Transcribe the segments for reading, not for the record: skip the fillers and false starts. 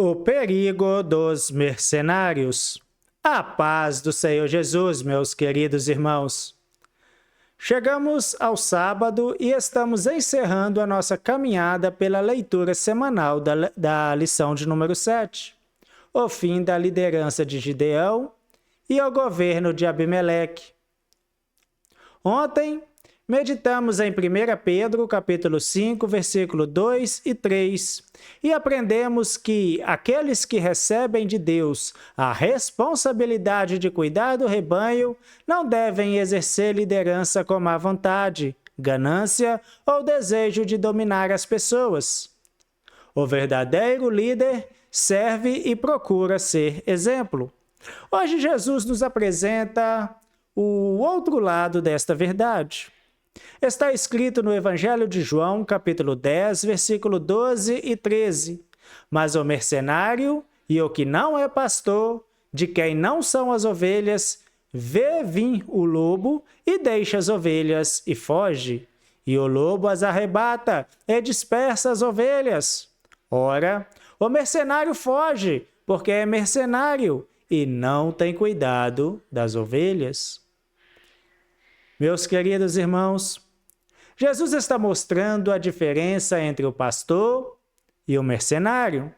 O perigo dos mercenários. A paz do Senhor Jesus, meus queridos irmãos. Chegamos ao sábado e estamos encerrando a nossa caminhada pela leitura semanal da lição de número 7, o fim da liderança de Gideão e o governo de Abimeleque. Ontem, meditamos em 1 Pedro, capítulo 5, versículo 2 e 3, e aprendemos que aqueles que recebem de Deus a responsabilidade de cuidar do rebanho não devem exercer liderança com má vontade, ganância ou desejo de dominar as pessoas. O verdadeiro líder serve e procura ser exemplo. Hoje Jesus nos apresenta o outro lado desta verdade. Está escrito no Evangelho de João, capítulo 10, versículo 12 e 13. Mas o mercenário e o que não é pastor, de quem não são as ovelhas, vê vir o lobo e deixa as ovelhas e foge. E o lobo as arrebata e dispersa as ovelhas. Ora, o mercenário foge, porque é mercenário e não tem cuidado das ovelhas. Meus queridos irmãos, Jesus está mostrando a diferença entre o pastor e o mercenário.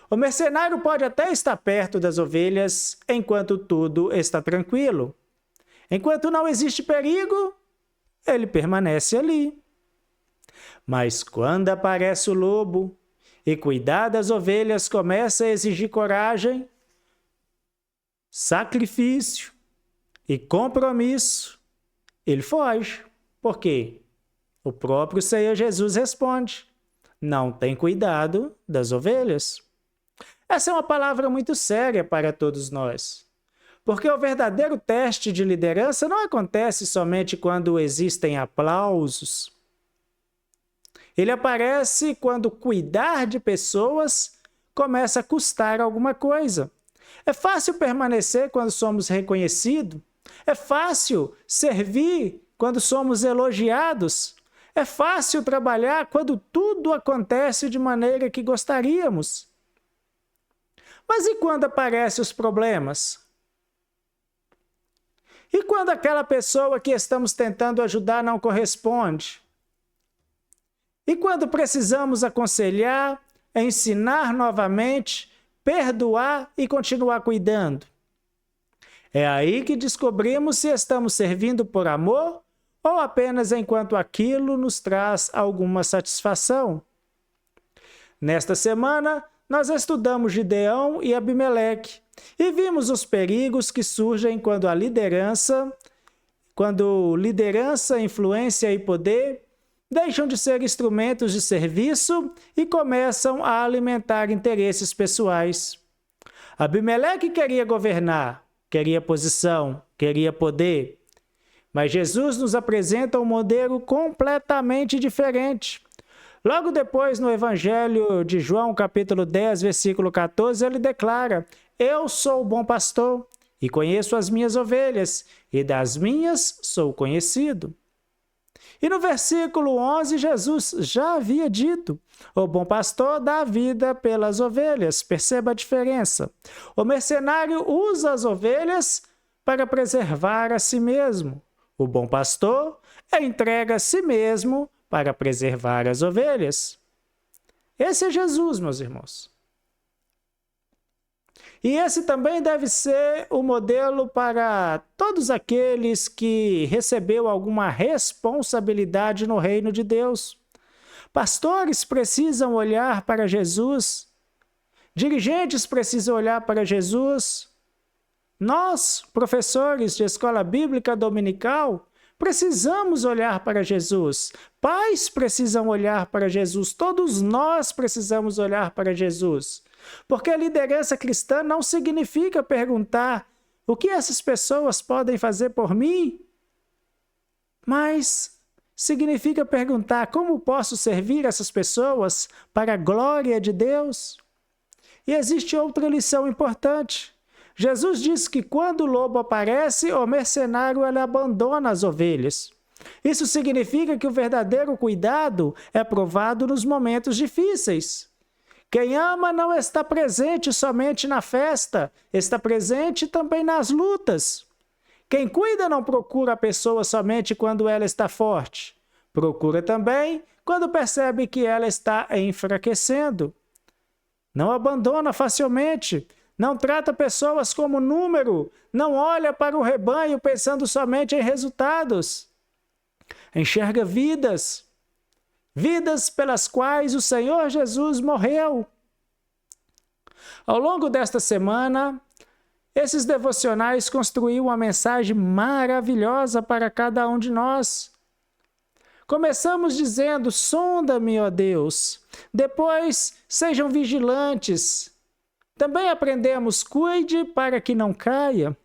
O mercenário pode até estar perto das ovelhas enquanto tudo está tranquilo. Enquanto não existe perigo, ele permanece ali. Mas quando aparece o lobo e cuidar das ovelhas começa a exigir coragem, sacrifício e compromisso, ele foge. Por quê? O próprio Senhor Jesus responde: não tem cuidado das ovelhas. Essa é uma palavra muito séria para todos nós, porque o verdadeiro teste de liderança não acontece somente quando existem aplausos. Ele aparece quando cuidar de pessoas começa a custar alguma coisa. É fácil permanecer quando somos reconhecidos. É fácil servir quando somos elogiados. É fácil trabalhar quando tudo acontece de maneira que gostaríamos. Mas e quando aparecem os problemas? E quando aquela pessoa que estamos tentando ajudar não corresponde? E quando precisamos aconselhar, ensinar novamente, perdoar e continuar cuidando? É aí que descobrimos se estamos servindo por amor ou apenas enquanto aquilo nos traz alguma satisfação. Nesta semana, nós estudamos Gideão e Abimeleque e vimos os perigos que surgem quando liderança, influência e poder deixam de ser instrumentos de serviço e começam a alimentar interesses pessoais. Abimeleque queria governar, queria posição, queria poder. Mas Jesus nos apresenta um modelo completamente diferente. Logo depois, no Evangelho de João, capítulo 10, versículo 14, ele declara: eu sou o bom pastor e conheço as minhas ovelhas, e das minhas sou conhecido. E no versículo 11, Jesus já havia dito: o bom pastor dá a vida pelas ovelhas. Perceba a diferença. O mercenário usa as ovelhas para preservar a si mesmo. O bom pastor entrega a si mesmo para preservar as ovelhas. Esse é Jesus, meus irmãos. E esse também deve ser o modelo para todos aqueles que recebeu alguma responsabilidade no reino de Deus. Pastores precisam olhar para Jesus. Dirigentes precisam olhar para Jesus. Nós, professores de escola bíblica dominical, precisamos olhar para Jesus. Pais precisam olhar para Jesus. Todos nós precisamos olhar para Jesus. Porque a liderança cristã não significa perguntar o que essas pessoas podem fazer por mim, mas significa perguntar como posso servir essas pessoas para a glória de Deus. E existe outra lição importante. Jesus diz que quando o lobo aparece, o mercenário ele abandona as ovelhas. Isso significa que o verdadeiro cuidado é provado nos momentos difíceis. Quem ama não está presente somente na festa, está presente também nas lutas. Quem cuida não procura a pessoa somente quando ela está forte, procura também quando percebe que ela está enfraquecendo. Não abandona facilmente, não trata pessoas como número, não olha para o rebanho pensando somente em resultados. Enxerga vidas, vidas pelas quais o Senhor Jesus morreu. Ao longo desta semana, esses devocionais construíram uma mensagem maravilhosa para cada um de nós. Começamos dizendo: sonda-me, ó Deus. Depois, sejam vigilantes. Também aprendemos: cuide para que não caia.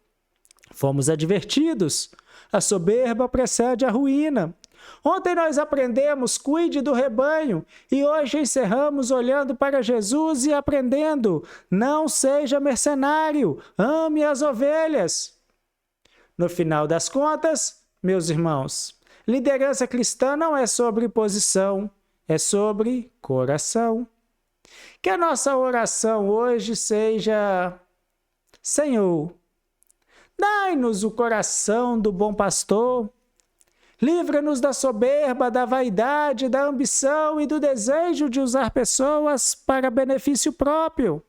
Fomos advertidos: a soberba precede a ruína. Ontem nós aprendemos: cuide do rebanho, e hoje encerramos olhando para Jesus e aprendendo: não seja mercenário, ame as ovelhas. No final das contas, meus irmãos, liderança cristã não é sobre posição, é sobre coração. Que a nossa oração hoje seja: Senhor, dai-nos o coração do bom pastor, livra-nos da soberba, da vaidade, da ambição e do desejo de usar pessoas para benefício próprio.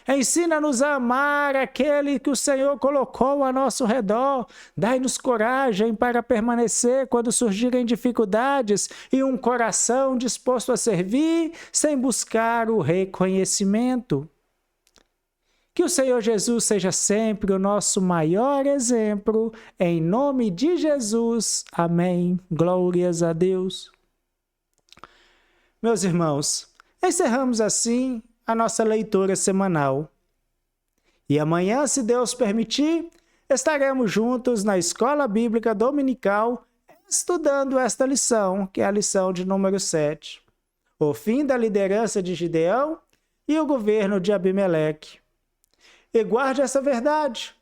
Ensina-nos a amar aquele que o Senhor colocou a nosso redor. Dai-nos coragem para permanecer quando surgirem dificuldades e um coração disposto a servir sem buscar o reconhecimento. Que o Senhor Jesus seja sempre o nosso maior exemplo, em nome de Jesus. Amém. Glórias a Deus. Meus irmãos, encerramos assim a nossa leitura semanal. E amanhã, se Deus permitir, estaremos juntos na Escola Bíblica Dominical, estudando esta lição, que é a lição de número 7. O fim da liderança de Gideão e o governo de Abimeleque. E guarde essa verdade: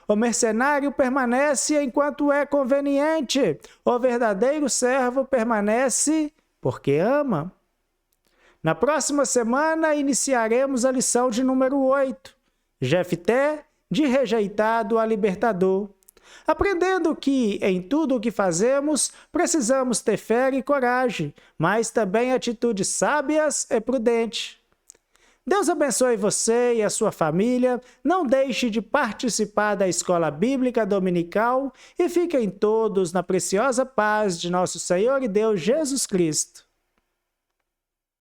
o mercenário permanece enquanto é conveniente, o verdadeiro servo permanece porque ama. Na próxima semana iniciaremos a lição de número 8, Jefté, de rejeitado a libertador, aprendendo que em tudo o que fazemos precisamos ter fé e coragem, mas também atitudes sábias e prudentes. Deus abençoe você e a sua família. Não deixe de participar da Escola Bíblica Dominical e fiquem todos na preciosa paz de nosso Senhor e Deus Jesus Cristo.